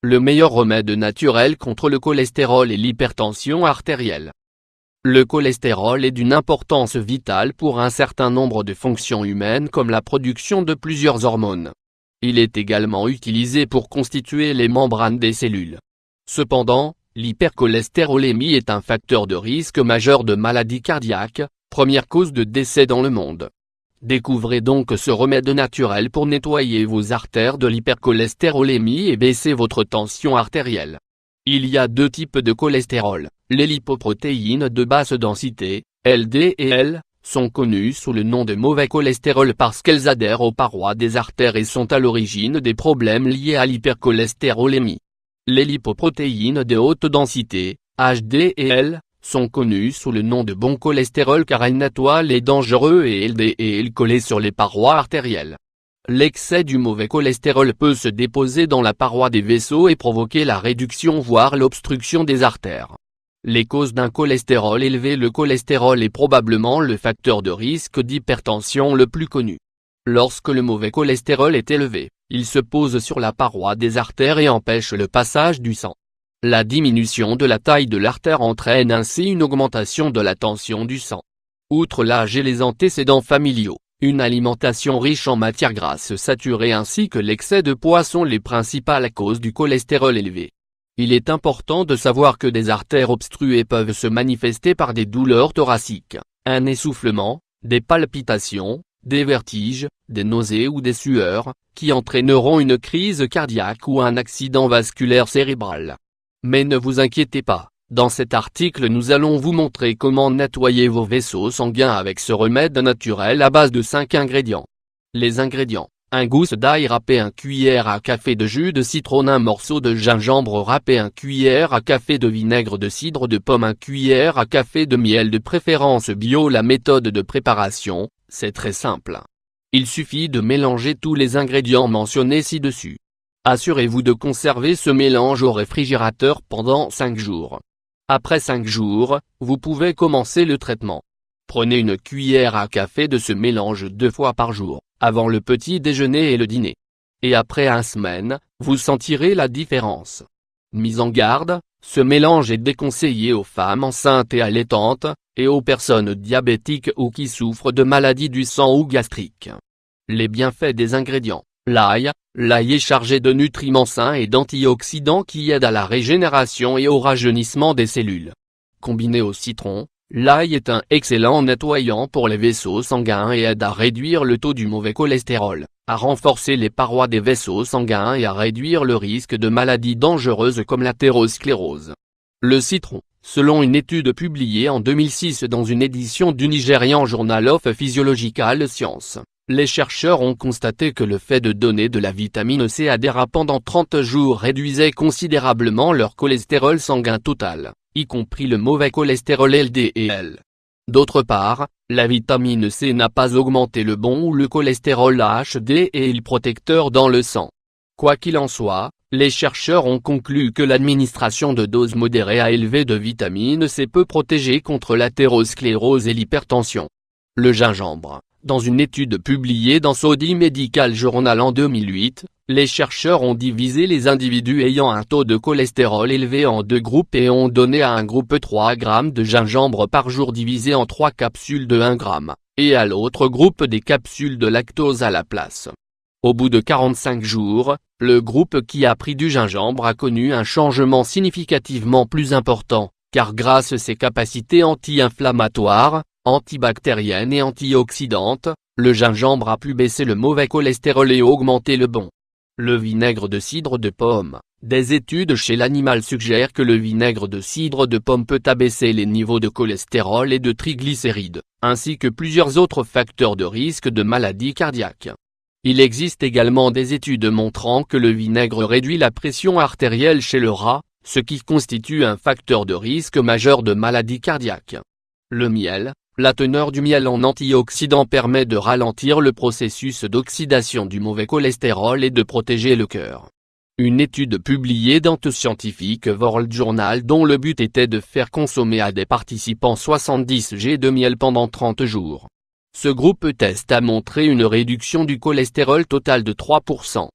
le meilleur remède naturel contre le cholestérol et l'hypertension artérielle. Le cholestérol est d'une importance vitale pour un certain nombre de fonctions humaines comme la production de plusieurs hormones. Il est également utilisé pour constituer les membranes des cellules. Cependant, l'hypercholestérolémie est un facteur de risque majeur de maladie cardiaque, première cause de décès dans le monde. Découvrez donc ce remède naturel pour nettoyer vos artères de l'hypercholestérolémie et baisser votre tension artérielle. Il y a deux types de cholestérol, les lipoprotéines de basse densité, LDL, sont connues sous le nom de mauvais cholestérol parce qu'elles adhèrent aux parois des artères et sont à l'origine des problèmes liés à l'hypercholestérolémie. Les lipoprotéines de haute densité, HDL, sont connues sous le nom de bon cholestérol car elles nettoient les dangereux et LDL collés sur les parois artérielles. L'excès du mauvais cholestérol peut se déposer dans la paroi des vaisseaux et provoquer la réduction voire l'obstruction des artères. Les causes d'un cholestérol élevé. Le cholestérol est probablement le facteur de risque d'hypertension le plus connu. Lorsque le mauvais cholestérol est élevé, il se pose sur la paroi des artères et empêche le passage du sang. La diminution de la taille de l'artère entraîne ainsi une augmentation de la tension du sang. Outre l'âge et les antécédents familiaux, une alimentation riche en matières grasses saturées ainsi que l'excès de poids sont les principales causes du cholestérol élevé. Il est important de savoir que des artères obstruées peuvent se manifester par des douleurs thoraciques, un essoufflement, des palpitations, des vertiges, des nausées ou des sueurs, qui entraîneront une crise cardiaque ou un accident vasculaire cérébral. Mais ne vous inquiétez pas, dans cet article nous allons vous montrer comment nettoyer vos vaisseaux sanguins avec ce remède naturel à base de 5 ingrédients. Les ingrédients: 1 gousse d'ail râpé, 1 cuillère à café de jus de citron, 1 morceau de gingembre râpé, 1 cuillère à café de vinaigre de cidre de pomme, 1 cuillère à café de miel de préférence bio. La méthode de préparation, c'est très simple. Il suffit de mélanger tous les ingrédients mentionnés ci-dessus. Assurez-vous de conserver ce mélange au réfrigérateur pendant 5 jours. Après 5 jours, vous pouvez commencer le traitement. Prenez une cuillère à café de ce mélange 2 fois par jour, avant le petit déjeuner et le dîner. Et après 1 semaine, vous sentirez la différence. Mise en garde, ce mélange est déconseillé aux femmes enceintes et allaitantes, et aux personnes diabétiques ou qui souffrent de maladies du sang ou gastriques. Les bienfaits des ingrédients. L'ail est chargé de nutriments sains et d'antioxydants qui aident à la régénération et au rajeunissement des cellules. Combiné au citron, l'ail est un excellent nettoyant pour les vaisseaux sanguins et aide à réduire le taux du mauvais cholestérol, à renforcer les parois des vaisseaux sanguins et à réduire le risque de maladies dangereuses comme l'athérosclérose. Le citron, selon une étude publiée en 2006 dans une édition du Nigerian Journal of Physiological Sciences, les chercheurs ont constaté que le fait de donner de la vitamine C à des rats pendant 30 jours réduisait considérablement leur cholestérol sanguin total, y compris le mauvais cholestérol LDL. D'autre part, la vitamine C n'a pas augmenté le bon ou le cholestérol HDL protecteur dans le sang. Quoi qu'il en soit, les chercheurs ont conclu que l'administration de doses modérées à élevées de vitamine C peut protéger contre l'athérosclérose et l'hypertension. Le gingembre. Dans une étude publiée dans Saudi Medical Journal en 2008, les chercheurs ont divisé les individus ayant un taux de cholestérol élevé en 2 groupes et ont donné à un groupe 3 grammes de gingembre par jour divisé en 3 capsules de 1 gramme, et à l'autre groupe des capsules de lactose à la place. Au bout de 45 jours, le groupe qui a pris du gingembre a connu un changement significativement plus important, car grâce à ses capacités anti-inflammatoires, antibactérienne et antioxydante, le gingembre a pu baisser le mauvais cholestérol et augmenter le bon. Le vinaigre de cidre de pomme. Des études chez l'animal suggèrent que le vinaigre de cidre de pomme peut abaisser les niveaux de cholestérol et de triglycérides, ainsi que plusieurs autres facteurs de risque de maladie cardiaque. Il existe également des études montrant que le vinaigre réduit la pression artérielle chez le rat, ce qui constitue un facteur de risque majeur de maladie cardiaque. Le miel. La teneur du miel en antioxydants permet de ralentir le processus d'oxydation du mauvais cholestérol et de protéger le cœur. Une étude publiée dans The Scientific World Journal dont le but était de faire consommer à des participants 70 g de miel pendant 30 jours. Ce groupe test a montré une réduction du cholestérol total de 3%.